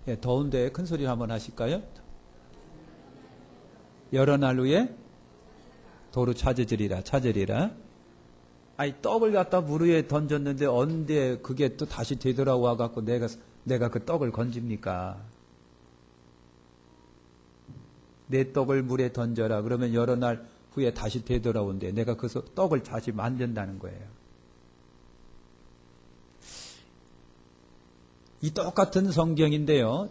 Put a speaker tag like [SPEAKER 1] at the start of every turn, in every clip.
[SPEAKER 1] 예, 더운데 큰 소리로 한번 하실까요? 여러 날 후에 도로 찾으리라. 아니, 떡을 갖다 물 위에 던졌는데 언제 그게 또 다시 되돌아와 갖고 내가 그 떡을 건집니까? 내 떡을 물에 던져라. 그러면 여러 날 후에 다시 되돌아온대. 내가 그 떡을 다시 만든다는 거예요. 이 똑같은 성경인데요.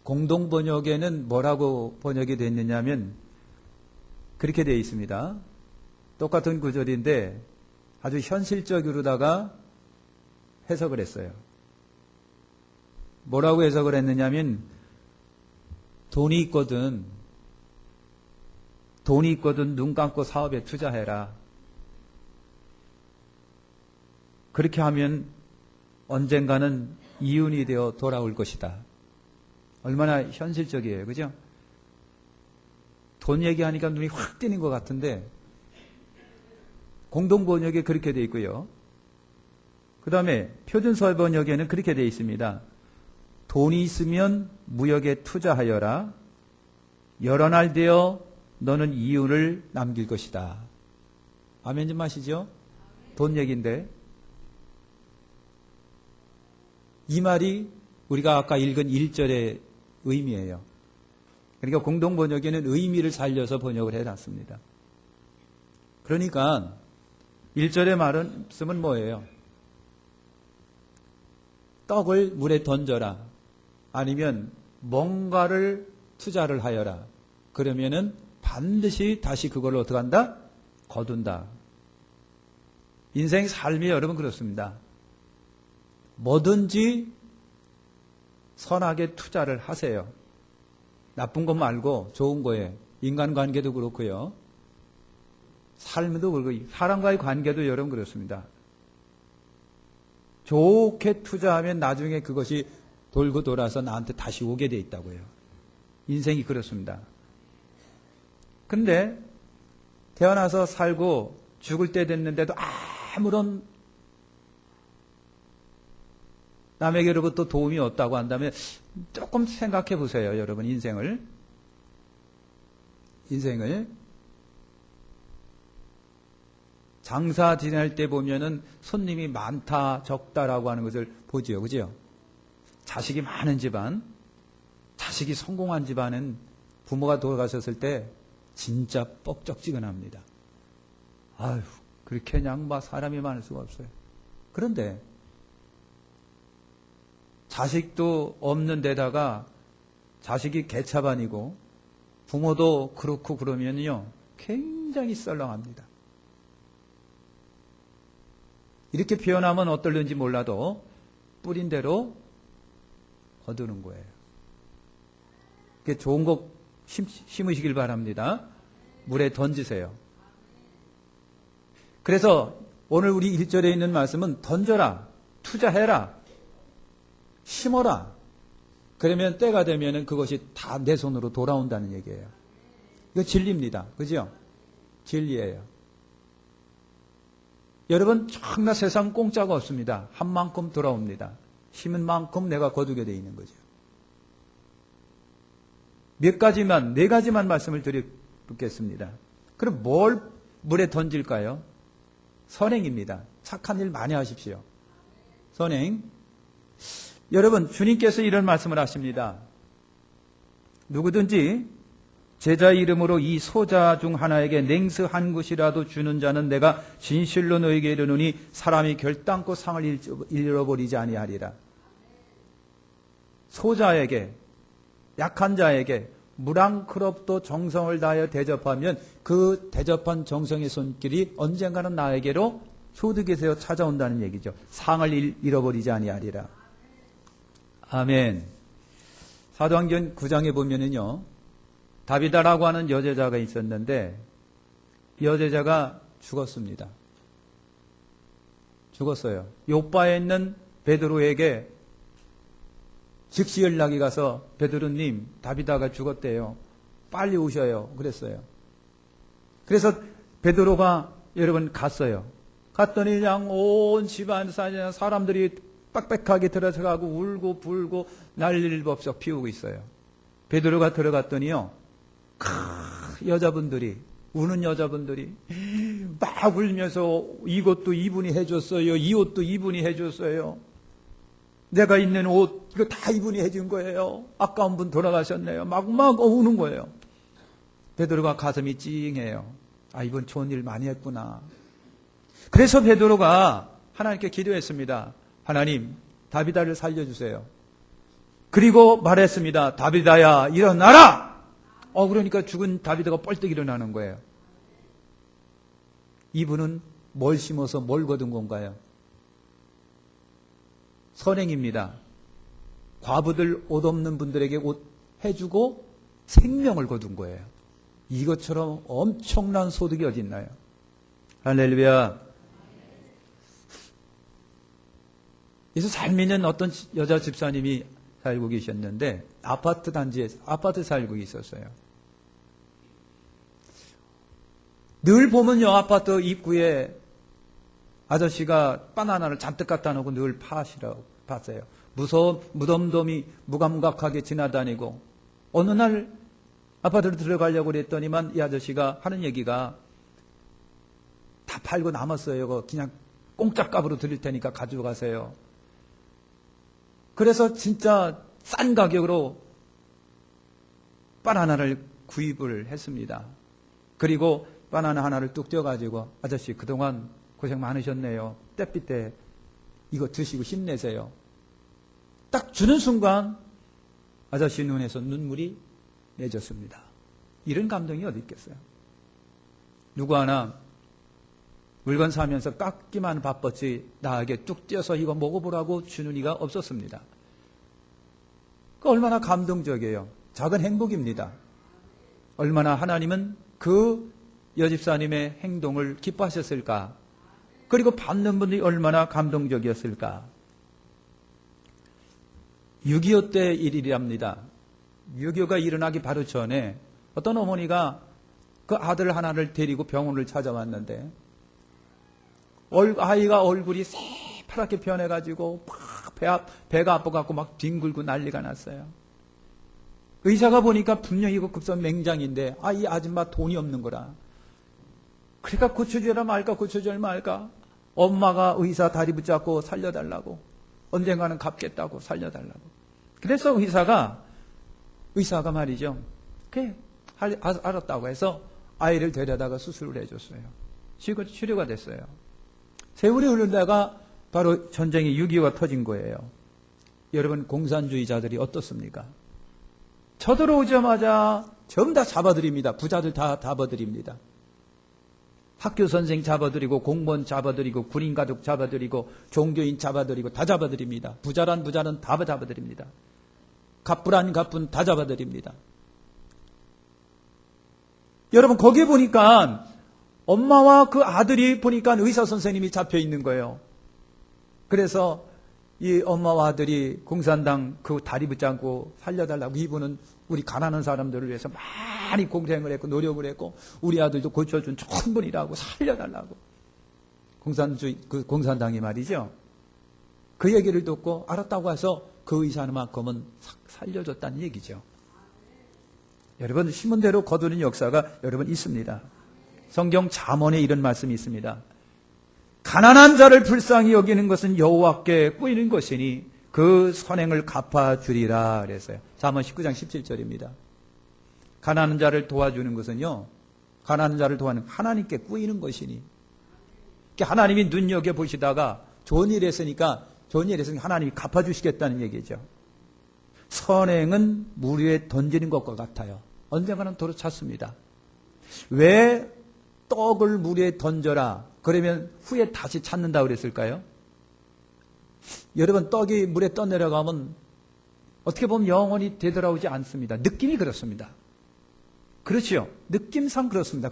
[SPEAKER 1] 공동 번역에는 뭐라고 번역이 됐느냐면 그렇게 되어 있습니다. 똑같은 구절인데 아주 현실적으로다가 해석을 했어요. 뭐라고 해석을 했느냐면 돈이 있거든 눈 감고 사업에 투자해라. 그렇게 하면 언젠가는 이윤이 되어 돌아올 것이다. 얼마나 현실적이에요. 그죠? 돈 얘기하니까 눈이 확 띄는 것 같은데 공동번역에 그렇게 되어 있고요. 그 다음에 표준서 번역에는 그렇게 되어 있습니다. 돈이 있으면 무역에 투자하여라. 여러 날 되어 너는 이윤을 남길 것이다. 아멘 좀 하시죠? 돈 얘기인데 이 말이 우리가 아까 읽은 1절의 의미예요. 그러니까 공동번역에는 의미를 살려서 번역을 해놨습니다. 그러니까 1절의 말씀은 뭐예요? 떡을 물에 던져라. 아니면 뭔가를 투자를 하여라. 그러면은 반드시 다시 그걸로 어떻게 한다? 거둔다. 인생 삶이 여러분 그렇습니다. 뭐든지 선하게 투자를 하세요. 나쁜 것 말고 좋은 거에 인간관계도 그렇고요. 삶도 그렇고 사람과의 관계도 여러분 그렇습니다. 좋게 투자하면 나중에 그것이 돌고 돌아서 나한테 다시 오게 돼 있다고요. 인생이 그렇습니다. 근데 태어나서 살고 죽을 때 됐는데도 아무런 남에게로부터 도움이 없다고 한다면 조금 생각해 보세요. 여러분 인생을 장사 지낼 때 보면은 손님이 많다 적다라고 하는 것을 보지요. 그죠? 자식이 많은 집안, 자식이 성공한 집안은 부모가 돌아가셨을 때 진짜 뻑적지근합니다. 아유, 그렇게 그냥 막 사람이 많을 수가 없어요. 그런데 자식도 없는 데다가 자식이 개차반이고 부모도 그렇고 그러면요 굉장히 썰렁합니다. 이렇게 표현하면 어떨는지 몰라도 뿌린 대로 거두는 거예요. 좋은 거 심으시길 바랍니다. 물에 던지세요. 그래서 오늘 우리 1절에 있는 말씀은 던져라, 투자해라, 심어라. 그러면 때가 되면 그것이 다 내 손으로 돌아온다는 얘기예요. 이거 진리입니다. 그죠? 진리예요. 여러분 정말 세상 공짜가 없습니다. 한 만큼 돌아옵니다. 심은 만큼 내가 거두게 돼 있는 거죠. 네 가지만 말씀을 드리겠습니다. 그럼 뭘 물에 던질까요? 선행입니다. 착한 일 많이 하십시오. 선행. 여러분 주님께서 이런 말씀을 하십니다. 누구든지 제자 이름으로 이 소자 중 하나에게 냉수 한 굿이라도 주는 자는 내가 진실로 너에게 이르노니 사람이 결단코 상을 잃어버리지 아니하리라. 소자에게, 약한 자에게 무랑크롭도 정성을 다하여 대접하면 그 대접한 정성의 손길이 언젠가는 나에게로 소득이 되어 찾아온다는 얘기죠. 상을 잃어버리지 아니하리라. 아멘. 사도행전 9장에 보면은요, 다비다라고 하는 여제자가 있었는데, 여제자가 죽었습니다. 죽었어요. 요바에 있는 베드로에게 즉시 연락이 가서, 베드로님, 다비다가 죽었대요. 빨리 오셔요. 그랬어요. 그래서 베드로가 여러분 갔어요. 갔더니 그냥 온 집안 사람들이 빽빽하게 들어서가고 울고 불고 난리를 법석 피우고 있어요. 베드로가 들어갔더니요, 여자분들이, 우는 여자분들이 막 울면서 이것도 이분이 해줬어요. 이 옷도 이분이 해줬어요. 내가 입는 옷 이거 다 이분이 해준 거예요. 아까운 분 돌아가셨네요. 막 우는 거예요. 베드로가 가슴이 찡해요. 아, 이분 좋은 일 많이 했구나. 그래서 베드로가 하나님께 기도했습니다. 하나님, 다비다를 살려주세요. 그리고 말했습니다. 다비다야, 일어나라! 그러니까 죽은 다비다가 뻘떡 일어나는 거예요. 이분은 뭘 심어서 뭘 거둔 건가요? 선행입니다. 과부들, 옷 없는 분들에게 옷 해주고 생명을 거둔 거예요. 이것처럼 엄청난 소득이 어디 있나요? 할렐루야. 그래서 잘 믿는 어떤 여자 집사님이 살고 계셨는데 아파트 단지에 아파트 살고 있었어요. 늘 보면요, 아파트 입구에 아저씨가 바나나를 잔뜩 갖다 놓고 늘 파시라고 봤어요. 무덤덤이 무감각하게 지나다니고 어느 날 아파트로 들어가려고 그랬더니만 이 아저씨가 하는 얘기가 다 팔고 남았어요. 그냥 공짜 값으로 드릴 테니까 가져가세요. 그래서 진짜 싼 가격으로 바나나를 구입을 했습니다. 그리고 바나나 하나를 뚝 떼어가지고 아저씨 그동안 고생 많으셨네요. 떼삐 때 이거 드시고 힘내세요. 딱 주는 순간 아저씨 눈에서 눈물이 맺었습니다. 이런 감동이 어디 있겠어요? 누구 하나 물건 사면서 깎기만 바빴지 나에게 뚝 떼어서 이거 먹어보라고 주는 이가 없었습니다. 그 얼마나 감동적이에요. 작은 행복입니다. 얼마나 하나님은 그 여집사님의 행동을 기뻐하셨을까? 그리고 받는 분들이 얼마나 감동적이었을까? 6.25 때 일이랍니다. 6.25가 일어나기 바로 전에 어떤 어머니가 그 아들 하나를 데리고 병원을 찾아왔는데 아이가 얼굴이 새파랗게 변해가지고 막 배가 아파갖고 막 뒹굴고 난리가 났어요. 의사가 보니까 분명히 이거 급성 맹장인데 이 아줌마 돈이 없는 거라. 그러니까 고쳐줘라 말까 고쳐줘라 말까. 엄마가 의사 다리 붙잡고 살려달라고. 언젠가는 갚겠다고 살려달라고. 그래서 의사가 말이죠. 그래 알았다고 해서 아이를 데려다가 수술을 해줬어요. 치료가 됐어요. 세월이 흐르다가 바로 전쟁이 6.25가 터진 거예요. 여러분 공산주의자들이 어떻습니까? 쳐들어오자마자 전부 다 잡아들입니다. 부자들 다 잡아들입니다. 학교 선생 잡아들이고 공무원 잡아들이고 군인 가족 잡아들이고 종교인 잡아들이고 다 잡아들입니다. 부자란 다 잡아들입니다. 갑부란 갑분 다 잡아들입니다. 여러분 거기에 보니까 엄마와 그 아들이 보니까 의사 선생님이 잡혀 있는 거예요. 그래서 이 엄마와 아들이 공산당 그 다리 붙잡고 살려달라고. 이분은 우리 가난한 사람들을 위해서 많이 공생을 했고 노력을 했고 우리 아들도 고쳐준 좋은 분이라고 살려달라고. 공산당이 말이죠. 그 얘기를 듣고 알았다고 해서 그 의사만큼은 살려줬다는 얘기죠. 여러분 심은 대로 거두는 역사가 여러분 있습니다. 성경 잠언에 이런 말씀이 있습니다. 가난한 자를 불쌍히 여기는 것은 여호와께 꾸이는 것이니 그 선행을 갚아주리라 그랬어요. 잠언 19장 17절입니다. 가난한 자를 도와주는 것은요, 가난한 자를 도와는 하나님께 꾸이는 것이니. 하나님이 눈여겨보시다가 좋은 일 했으니까 하나님이 갚아주시겠다는 얘기죠. 선행은 물 위에 던지는 것과 같아요. 언젠가는 도로 찼습니다. 왜 떡을 물 위에 던져라 그러면 후에 다시 찾는다 그랬을까요? 여러분 떡이 물에 떠내려가면 어떻게 보면 영원히 되돌아오지 않습니다. 느낌이 그렇습니다. 그렇죠. 느낌상 그렇습니다.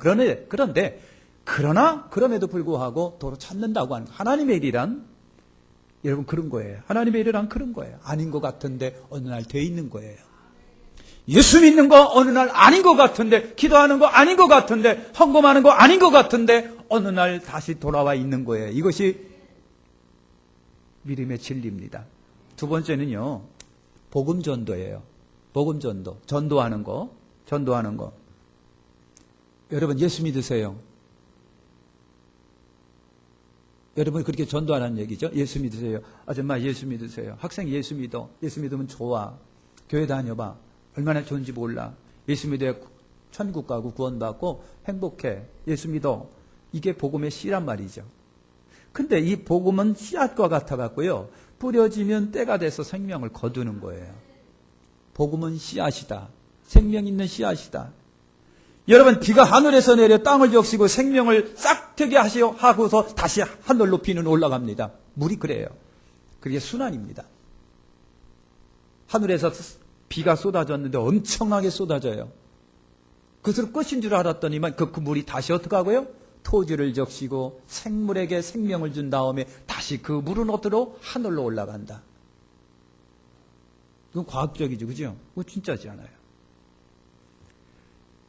[SPEAKER 1] 그러나 그럼에도 불구하고 도로 찾는다고 하는 하나님의 일이란 여러분 그런 거예요. 하나님의 일이란 그런 거예요. 아닌 것 같은데 어느 날 돼 있는 거예요. 예수 믿는 거 어느 날 아닌 것 같은데, 기도하는 거 아닌 것 같은데, 헌금하는 거 아닌 것 같은데 어느 날 다시 돌아와 있는 거예요. 이것이 믿음의 진리입니다. 두 번째는요, 복음 전도예요. 복음 전도. 전도하는 거. 여러분, 예수 믿으세요. 여러분, 그렇게 전도하라는 얘기죠. 예수 믿으세요. 아줌마, 예수 믿으세요. 학생, 예수 믿어. 예수 믿으면 좋아. 교회 다녀봐. 얼마나 좋은지 몰라. 예수 믿어야 천국 가고 구원받고 행복해. 예수 믿어. 이게 복음의 씨란 말이죠. 근데 이 복음은 씨앗과 같아갖고요, 뿌려지면 때가 돼서 생명을 거두는 거예요. 복음은 씨앗이다. 생명 있는 씨앗이다. 여러분, 비가 하늘에서 내려 땅을 적시고 생명을 싹트게 하고서 다시 하늘 높이는 올라갑니다. 물이 그래요. 그게 순환입니다. 하늘에서 비가 쏟아졌는데 엄청나게 쏟아져요. 그것으로 끝인 줄 알았더니만 그 물이 다시 어떻게 하고요? 토지를 적시고 생물에게 생명을 준 다음에 다시 그 물은 어디로? 하늘로 올라간다. 그건 과학적이죠. 그죠? 그거 진짜지 않아요.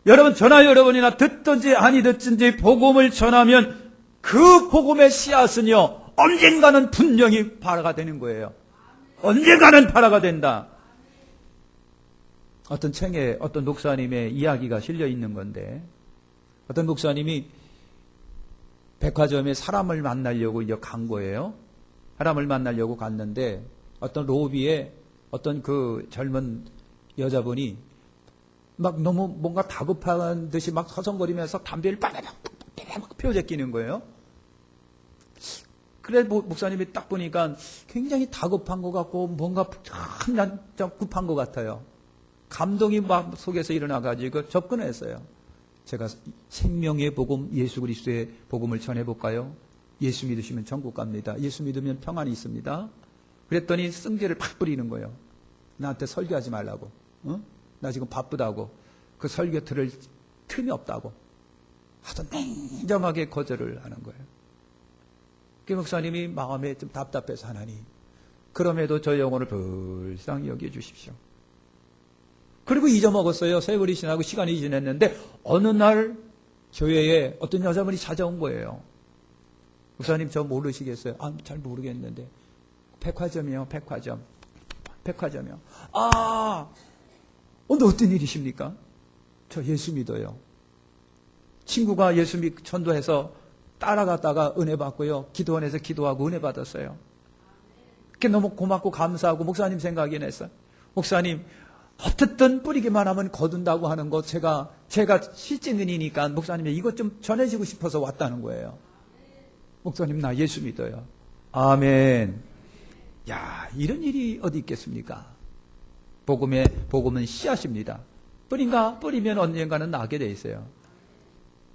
[SPEAKER 1] 여러분, 저나 여러분이나 듣든지 아니 듣든지 복음을 전하면 그 복음의 씨앗은요, 언젠가는 분명히 발화가 되는 거예요. 언젠가는 발화가 된다. 어떤 책에 어떤 목사님의 이야기가 실려 있는 건데, 어떤 목사님이 백화점에 사람을 만나려고 이제 간 거예요. 사람을 만나려고 갔는데 어떤 로비에 어떤 그 젊은 여자분이 막 너무 뭔가 다급한 듯이 막 서성거리면서 담배를 빠다박 피워 제끼는 거예요. 그래 목사님이 딱 보니까 굉장히 다급한 것 같고 뭔가 참 급한 것 같아요. 감동이 막 속에서 일어나가지고 접근했어요. 제가 생명의 복음, 예수 그리스도의 복음을 전해볼까요? 예수 믿으시면 천국 갑니다. 예수 믿으면 평안이 있습니다. 그랬더니 승질을 팍 뿌리는 거예요. 나한테 설교하지 말라고. 어? 나 지금 바쁘다고. 그 설교 들을 틈이 없다고. 하도 냉정하게 거절을 하는 거예요. 그 목사님이 마음에 좀 답답해서 하나님, 그럼에도 저 영혼을 불쌍히 여겨주십시오. 그리고 잊어먹었어요. 세월이 지나고 시간이 지났는데 어느 날 교회에 어떤 여자분이 찾아온 거예요. 목사님, 저 모르시겠어요? 아, 잘 모르겠는데. 백화점이요, 백화점이요. 아, 오늘 어떤 일이십니까? 저 예수 믿어요. 친구가 예수 전도해서 따라갔다가 은혜 받고요. 기도원에서 기도하고 은혜 받았어요. 그게 너무 고맙고 감사하고 목사님 생각이 났어요. 목사님, 어쨌든 뿌리기만 하면 거둔다고 하는 거 제가 실증인이니까 목사님이 이것 좀 전해주고 싶어서 왔다는 거예요. 목사님, 나 예수 믿어요. 아멘. 야, 이런 일이 어디 있겠습니까? 복음은 씨앗입니다. 뿌리면 언젠가는 나게 돼 있어요.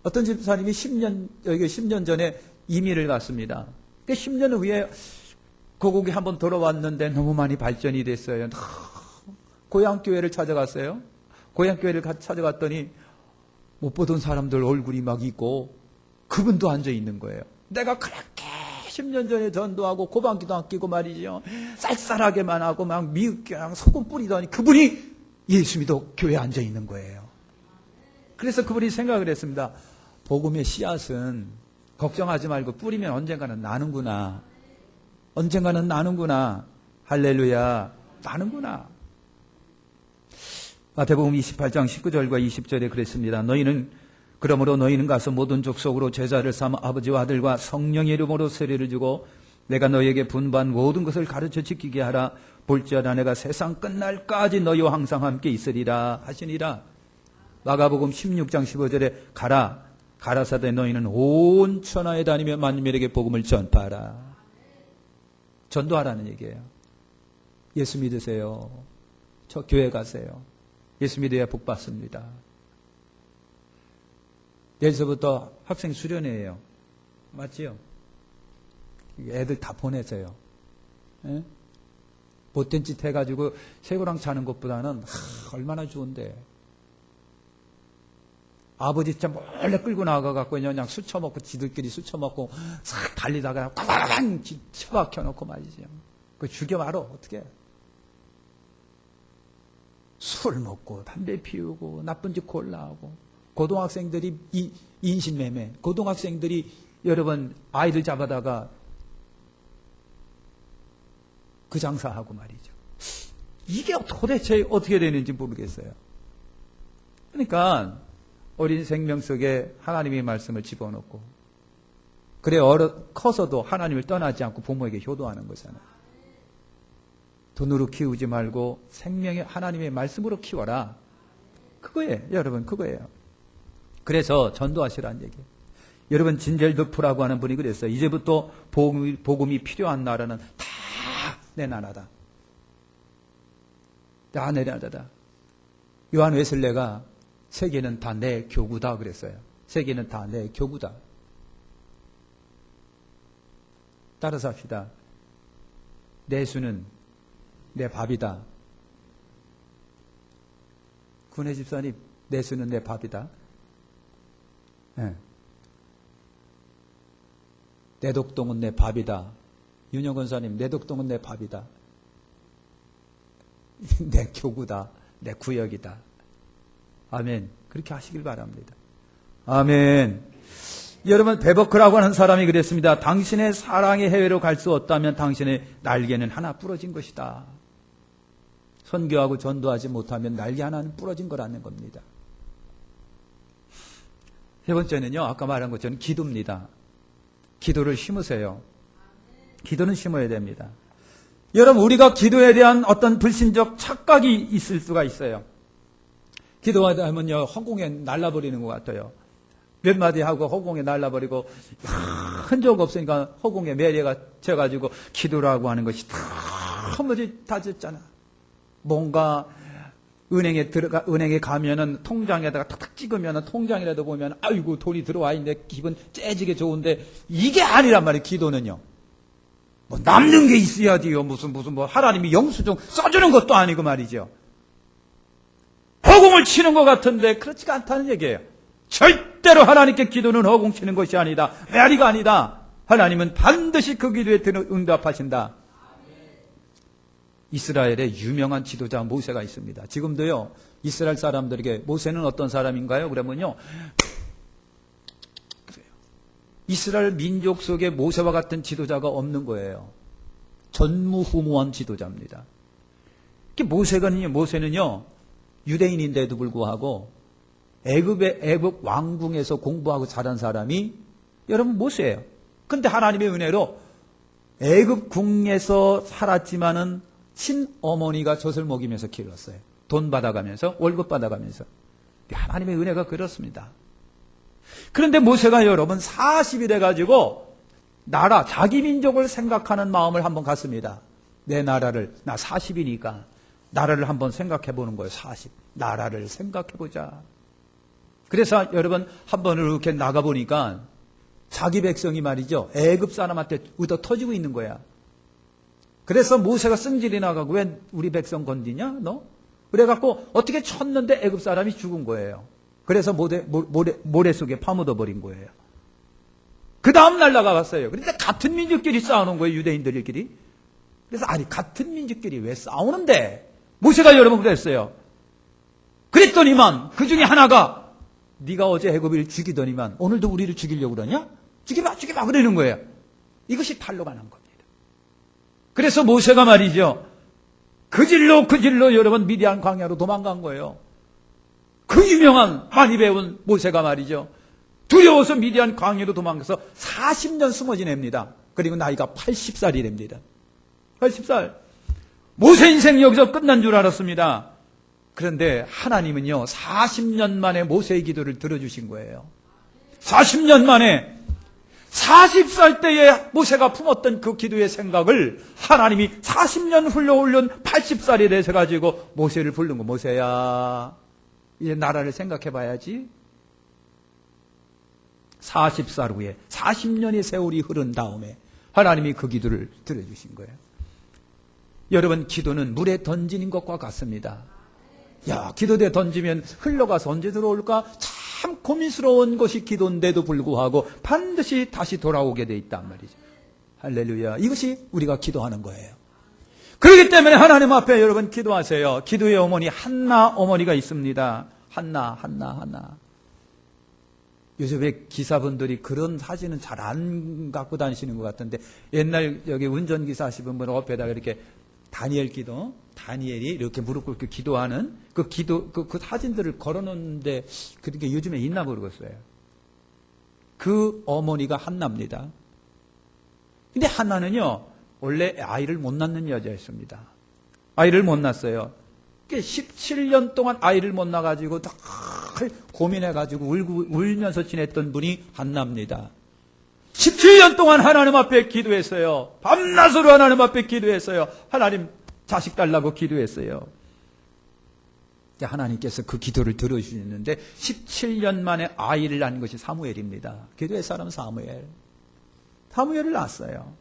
[SPEAKER 1] 어떤 집사님이 10년 전에 이민을 갔습니다. 10년 후에 고국에 한번 돌아왔는데 너무 많이 발전이 됐어요. 고향교회를 찾아갔어요. 고향교회를 찾아갔더니 못 보던 사람들 얼굴이 막 있고 그분도 앉아 있는 거예요. 내가 그렇게 10년 전에 전도하고 고방기도 안 끼고 말이죠. 쌀쌀하게만 하고 막 미흡게 소금 뿌리더니 그분이 예수 믿어 교회에 앉아 있는 거예요. 그래서 그분이 생각을 했습니다. 복음의 씨앗은 걱정하지 말고 뿌리면 언젠가는 나는구나. 언젠가는 나는구나. 할렐루야. 나는구나. 마태복음 28장 19절과 20절에 그랬습니다. 그러므로 너희는 가서 모든 족속으로 제자를 삼아 아버지와 아들과 성령의 이름으로 세례를 주고 내가 너희에게 분부한 모든 것을 가르쳐 지키게 하라. 볼지어다 내가 세상 끝날까지 너희와 항상 함께 있으리라 하시니라. 마가복음 16장 15절에 가라사대 너희는 온 천하에 다니며 만민에게 복음을 전파하라. 전도하라는 얘기예요. 예수 믿으세요. 저 교회 가세요. 예수 믿어야 복 받습니다. 내일서부터 학생 수련회예요. 맞지요? 애들 다 보내세요. 예? 못된 짓 해가지고 새고랑 자는 것보다는 얼마나 좋은데. 아버지 참 몰래 끌고 나가갖고 그냥 술 처먹고 지들끼리 술 처먹고 싹 달리다가 꽝꽝 처박혀놓고 말이죠. 그 죽여말어 어떻게? 술 먹고 담배 피우고 나쁜 짓 골라하고 고등학생들이 인신매매, 고등학생들이 여러분 아이들 잡아다가 그 장사하고 말이죠. 이게 도대체 어떻게 되는지 모르겠어요. 그러니까 어린 생명 속에 하나님의 말씀을 집어넣고 그래 커서도 하나님을 떠나지 않고 부모에게 효도하는 거잖아요. 돈으로 키우지 말고 생명의 하나님의 말씀으로 키워라. 그거예요. 여러분 그거예요. 그래서 전도하시라는 얘기예요. 여러분 진젤도프라고 하는 분이 그랬어요. 이제부터 복음이 필요한 나라는 다 내 나라다. 다 내 나라다. 요한 웨슬레가 세계는 다 내 교구다 그랬어요. 세계는 다 내 교구다. 따라서 합시다. 내수는 내 밥이다. 군의 집사님, 내수는 내 밥이다. 네. 내독동은 내 밥이다. 윤영 권사님, 내독동은 내 밥이다. 내 교구다. 내 구역이다. 아멘. 그렇게 하시길 바랍니다. 아멘. 여러분, 베버크라고 하는 사람이 그랬습니다. 당신의 사랑의 해외로 갈 수 없다면 당신의 날개는 하나 부러진 것이다. 선교하고 전도하지 못하면 날개 하나는 부러진 거라는 겁니다. 세 번째는요, 아까 말한 것처럼 기도입니다. 기도를 심으세요. 기도는 심어야 됩니다. 여러분, 우리가 기도에 대한 어떤 불신적 착각이 있을 수가 있어요. 기도하다 하면요, 허공에 날라버리는 것 같아요. 몇 마디 하고 허공에 날라버리고, 흔적 없으니까 허공에 매래가 져가지고 기도라고 하는 것이 너무 다졌잖아. 뭔가 은행에 가면은 통장에다가 탁탁 찍으면은 통장이라도 보면 아이고 돈이 들어와 있는데 기분 째지게 좋은데 이게 아니란 말이에요. 기도는요. 뭐 남는 게 있어야지요. 무슨 뭐 하나님이 영수증 써주는 것도 아니고 말이죠. 허공을 치는 것 같은데 그렇지가 않다는 얘기예요. 절대로 하나님께 기도는 허공 치는 것이 아니다. 메아리가 아니다. 하나님은 반드시 그 기도에 응답하신다. 이스라엘의 유명한 지도자 모세가 있습니다. 지금도요, 이스라엘 사람들에게 모세는 어떤 사람인가요? 그러면요, 그래요. 이스라엘 민족 속에 모세와 같은 지도자가 없는 거예요. 전무후무한 지도자입니다. 모세는요, 유대인인데도 불구하고 애굽 왕궁에서 공부하고 자란 사람이 여러분 모세예요. 근데 하나님의 은혜로 애굽 궁에서 살았지만은 친어머니가 젖을 먹이면서 키웠어요. 돈 받아가면서, 월급 받아가면서. 하나님의 은혜가 그렇습니다. 그런데 모세가 여러분 40이 돼가지고 자기 민족을 생각하는 마음을 한번 갖습니다. 내 나라를, 나 40이니까 나라를 한번 생각해 보는 거예요. 40. 나라를 생각해 보자. 그래서 여러분 한번 이렇게 나가보니까 자기 백성이 말이죠. 애굽 사람한테 얻어 터지고 있는 거야. 그래서 모세가 승질이 나가고 왜 우리 백성 건드냐 너? 그래갖고 어떻게 쳤는데 애굽 사람이 죽은 거예요. 그래서 모래 속에 파묻어 버린 거예요. 그 다음 날 나가봤어요. 그런데 같은 민족끼리 싸우는 거예요. 유대인들끼리. 그래서 아니 같은 민족끼리 왜 싸우는데? 모세가 여러분 그랬어요. 그랬더니만 그 중에 하나가 네가 어제 애굽을 죽이더니만 오늘도 우리를 죽이려고 그러냐? 죽여봐 그러는 거예요. 이것이 탈로가 난 겁니다. 그래서 모세가 말이죠. 그 질로 여러분 미디안 광야로 도망간 거예요. 그 유명한 많이 배운 모세가 말이죠. 두려워서 미디안 광야로 도망가서 40년 숨어 지냅니다. 그리고 나이가 80살이 됩니다. 80살. 모세 인생 여기서 끝난 줄 알았습니다. 그런데 하나님은요 40년 만에 모세의 기도를 들어주신 거예요. 40년 만에 40살 때에 모세가 품었던 그 기도의 생각을 하나님이 40년 흘러올린 80살이 되셔가지고 모세를 부른 거. 모세야 이제 나라를 생각해 봐야지. 40살 후에 40년의 세월이 흐른 다음에 하나님이 그 기도를 들어주신 거예요. 여러분 기도는 물에 던지는 것과 같습니다. 야, 기도대 던지면 흘러가서 언제 들어올까? 참 고민스러운 것이 기도인데도 불구하고 반드시 다시 돌아오게 돼 있단 말이죠. 할렐루야. 이것이 우리가 기도하는 거예요. 그렇기 때문에 하나님 앞에 여러분 기도하세요. 기도의 어머니 한나 어머니가 있습니다. 한나. 요즘에 기사분들이 그런 사진은 잘 안 갖고 다니시는 것 같은데 옛날 여기 운전기사 하시는 분 옆에다가 이렇게 다니엘 기도, 다니엘이 이렇게 무릎 꿇고 기도하는 그 기도, 그 사진들을 걸어놓는데 그런 게 요즘에 있나 모르겠어요. 그 어머니가 한나입니다. 근데 한나는요, 원래 아이를 못 낳는 여자였습니다. 아이를 못 낳았어요. 17년 동안 아이를 못 낳아가지고 다 고민해가지고 울면서 지냈던 분이 한나입니다. 17년 동안 하나님 앞에 기도했어요. 밤낮으로 하나님 앞에 기도했어요. 하나님 자식 달라고 기도했어요. 하나님께서 그 기도를 들어주셨는데 17년 만에 아이를 낳은 것이 사무엘입니다. 기도의 사람 사무엘을 낳았어요.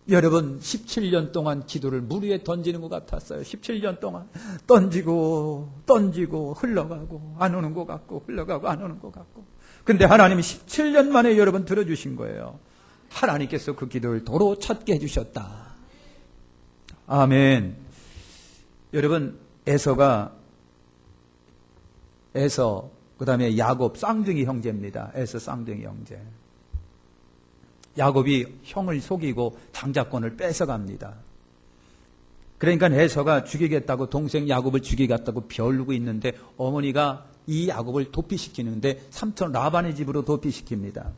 [SPEAKER 1] 여러분 17년 동안 기도를 물 위에 던지는 것 같았어요. 17년 동안 던지고 흘러가고 안 오는 것 같고 흘러가고 안 오는 것 같고. 근데 하나님이 17년 만에 여러분 들어주신 거예요. 하나님께서 그 기도를 도로 찾게 해주셨다. 아멘. 여러분 에서 그 다음에 야곱 쌍둥이 형제입니다. 에서 쌍둥이 형제. 야곱이 형을 속이고 장자권을 뺏어갑니다. 그러니까 에서가 죽이겠다고 동생 야곱을 죽이겠다고 벼르고 있는데 어머니가 이 야곱을 도피시키는데 삼촌 라반의 집으로 도피시킵니다.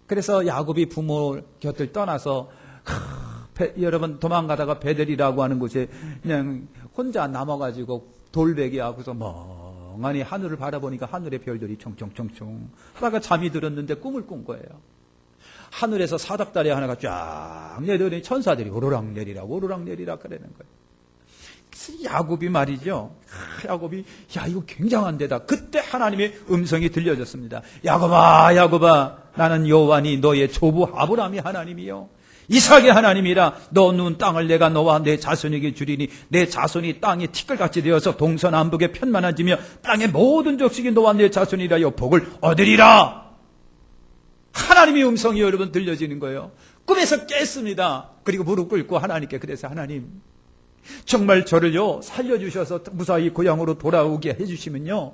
[SPEAKER 1] 그래서 야곱이 부모 곁을 떠나서 여러분 도망가다가 베델이라고 하는 곳에 그냥 혼자 남아가지고 돌베개하고서 멍하니 하늘을 바라보니까 하늘의 별들이 총총총총 하다가 잠이 들었는데 꿈을 꾼 거예요. 하늘에서 사닥다리 하나가 쫙 내려오니 천사들이 오르락 내리락 그러는 거예요. 야곱이 말이죠. 야곱이 이거 굉장한 데다. 그때 하나님의 음성이 들려졌습니다. 야곱아 나는 여호와니 너의 조부 아브라함이 하나님이요 이삭의 하나님이라. 너 누운 땅을 내가 너와 내 자손에게 주리니 내 자손이 땅에 티끌같이 되어서 동서남북에 편만해지며 땅의 모든 족속이 너와 내 자손이라여 복을 얻으리라. 하나님의 음성이 여러분 들려지는 거예요. 꿈에서 깼습니다. 그리고 무릎 꿇고 하나님께 그래서 하나님 정말 저를요 살려주셔서 무사히 고향으로 돌아오게 해주시면요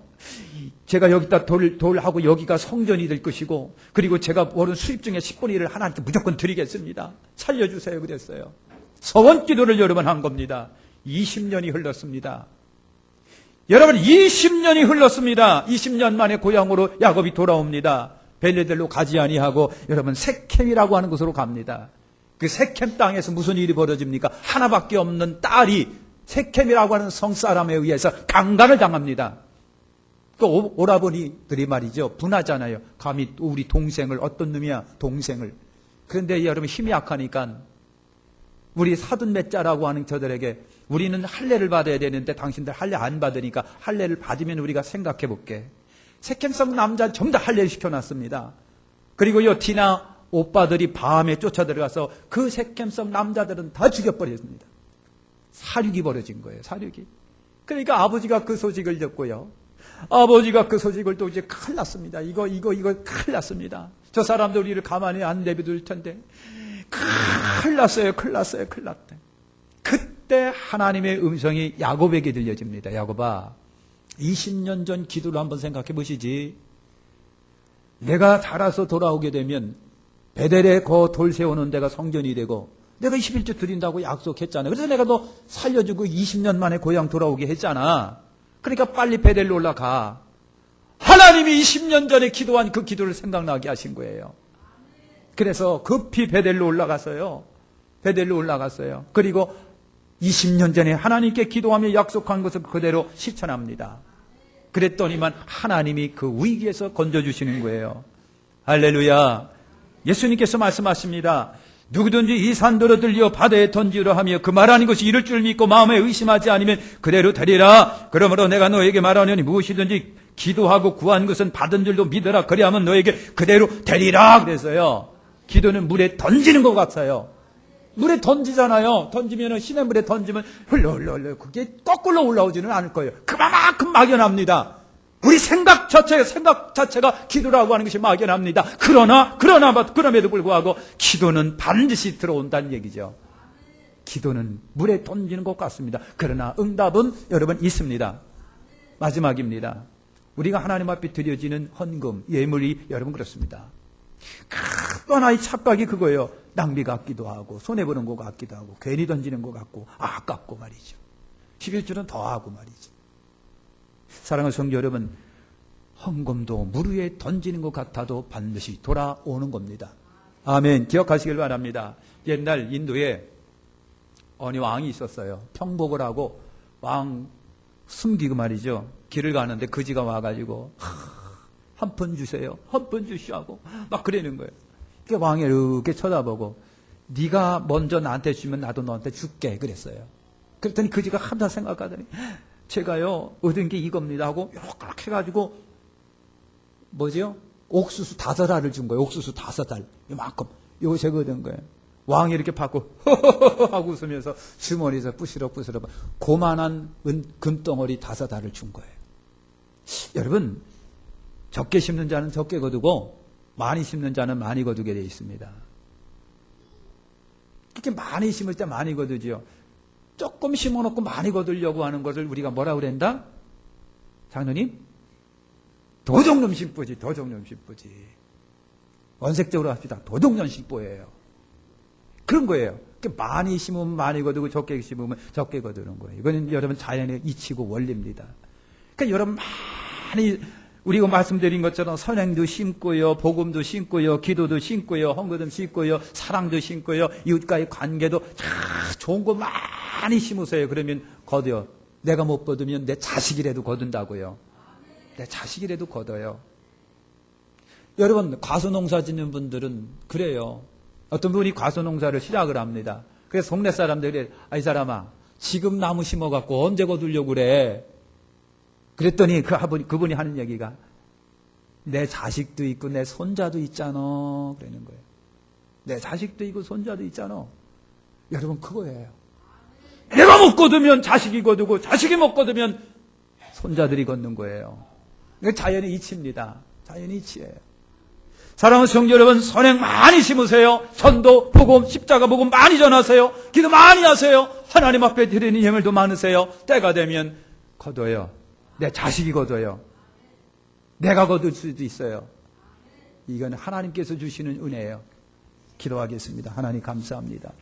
[SPEAKER 1] 제가 여기다 돌하고 여기가 성전이 될 것이고 그리고 제가 벌은 수입 중에 10분의 1을 하나님께 무조건 드리겠습니다. 살려주세요 그랬어요. 서원 기도를 여러 번 한 겁니다. 20년이 흘렀습니다. 여러분 20년이 흘렀습니다. 20년 만에 고향으로 야곱이 돌아옵니다. 벨레델로 가지 아니하고 여러분 세켐이라고 하는 곳으로 갑니다. 그 세켐 땅에서 무슨 일이 벌어집니까? 하나밖에 없는 딸이 세켐이라고 하는 성사람에 의해서 강간을 당합니다. 그 오라버니들이 말이죠. 분하잖아요. 감히 우리 동생을 어떤 놈이야 동생을. 그런데 여러분 힘이 약하니까 우리 사돈매자라고 하는 저들에게 우리는 할례를 받아야 되는데 당신들 할례 안 받으니까 할례를 받으면 우리가 생각해 볼게. 세켐성 남자 전부 다 할례를 시켜놨습니다. 그리고 요 디나 오빠들이 밤에 쫓아들어가서 그 세켐성 남자들은 다 죽여버렸습니다. 사륙이 벌어진 거예요. 사륙이. 그러니까 아버지가 그 소식을 듣고요. 아버지가 그 소식을 또 이제 큰일 났습니다. 이거 큰일 났습니다. 저 사람들 우리를 가만히 안 내비둘 텐데 큰일 났어요. 그때 하나님의 음성이 야곱에게 들려집니다. 야곱아 20년 전 기도를 한번 생각해 보시지. 내가 자라서 돌아오게 되면 베델에 그 돌 세우는 데가 성전이 되고 내가 21조 드린다고 약속했잖아. 그래서 내가 너 살려주고 20년 만에 고향 돌아오게 했잖아. 그러니까 빨리 베델로 올라가. 하나님이 20년 전에 기도한 그 기도를 생각나게 하신 거예요. 그래서 급히 베델로 올라갔어요. 그리고 20년 전에 하나님께 기도하며 약속한 것을 그대로 실천합니다. 그랬더니만 하나님이 그 위기에서 건져주시는 거예요. 할렐루야. 예수님께서 말씀하십니다. 누구든지 이 산도로 들려 바다에 던지려 하며 그 말하는 것이 이룰 줄 믿고 마음에 의심하지 않으면 그대로 되리라. 그러므로 내가 너에게 말하노니 무엇이든지 기도하고 구한 것은 받은 줄도 믿어라. 그리하면 너에게 그대로 되리라. 그래서요. 기도는 물에 던지는 것 같아요. 물에 던지잖아요. 던지면은 시냇물에 던지면 흘러 그게 거꾸로 올라오지는 않을 거예요. 그만큼 막연합니다. 우리 생각 자체가 기도라고 하는 것이 막연합니다. 그럼에도 불구하고 기도는 반드시 들어온다는 얘기죠. 기도는 물에 던지는 것 같습니다. 그러나 응답은 여러분 있습니다. 마지막입니다. 우리가 하나님 앞에 드려지는 헌금, 예물이 여러분 그렇습니다. 또 하나의 착각이 그거예요. 낭비 같기도 하고 손해보는 것 같기도 하고 괜히 던지는 것 같고 아깝고 말이죠. 11조는 더하고 말이죠. 사랑하는 성도 여러분, 헌금도 물 위에 던지는 것 같아도 반드시 돌아오는 겁니다. 아멘. 기억하시길 바랍니다. 옛날 인도에 어느 왕이 있었어요. 평복을 하고 왕 숨기고 말이죠. 길을 가는데 거지가 와가지고 한 푼 주세요. 한 푼 주시하고 막 그러는 거예요. 그러니까 왕이 이렇게 쳐다보고 네가 먼저 나한테 주면 나도 너한테 줄게 그랬어요. 그랬더니 거지가 한참 생각하더니 제가요 얻은 게 이겁니다 하고 이렇게 해가지고 뭐지요? 옥수수 5알을 준 거예요. 옥수수 5알 이만큼 이거 제가 얻은 거예요. 왕이 이렇게 받고 하고 웃으면서 주머니에서 부시럭부시럭 고만한 금덩어리 5알을 준 거예요. 여러분, 적게 심는 자는 적게 거두고 많이 심는 자는 많이 거두게 되어 있습니다. 이렇게 많이 심을 때 많이 거두지요. 조금 심어놓고 많이 거두려고 하는 것을 우리가 뭐라고 그랬다? 장로님? 도적놈 심보지, 도적놈 심보지. 원색적으로 합시다. 도적놈 심보예요. 그런 거예요. 많이 심으면 많이 거두고 적게 심으면 적게 거두는 거예요. 이거는 여러분 자연의 이치고 원리입니다. 그러니까 여러분 많이 우리가 말씀드린 것처럼 선행도 심고요, 복음도 심고요, 기도도 심고요, 헌금도 심고요, 사랑도 심고요, 이웃과의 관계도 참 좋은 거 많이 심으세요. 그러면 거둬요. 내가 못 거두면 내 자식이라도 거둔다고요. 내 자식이라도 거둬요. 여러분 과수농사 짓는 분들은 그래요. 어떤 분이 과수농사를 시작을 합니다. 그래서 동네 사람들이 이 사람아 지금 나무 심어갖고 언제 거두려고 그래. 그랬더니 그분이 하는 얘기가 내 자식도 있고 내 손자도 있잖아 그러는 거예요. 내 자식도 있고 손자도 있잖아. 여러분 그거예요. 내가 못 거두면 자식이 거두고 자식이 못 거두면 손자들이 걷는 거예요. 이게 자연의 이치입니다. 자연의 이치예요. 사랑하는 성도 여러분, 선행 많이 심으세요. 전도, 복음, 십자가 복음 많이 전하세요. 기도 많이 하세요. 하나님 앞에 드리는 예물도 많으세요. 때가 되면 거둬요. 내 자식이 거둬요. 내가 거둘 수도 있어요. 이건 하나님께서 주시는 은혜예요. 기도하겠습니다. 하나님 감사합니다.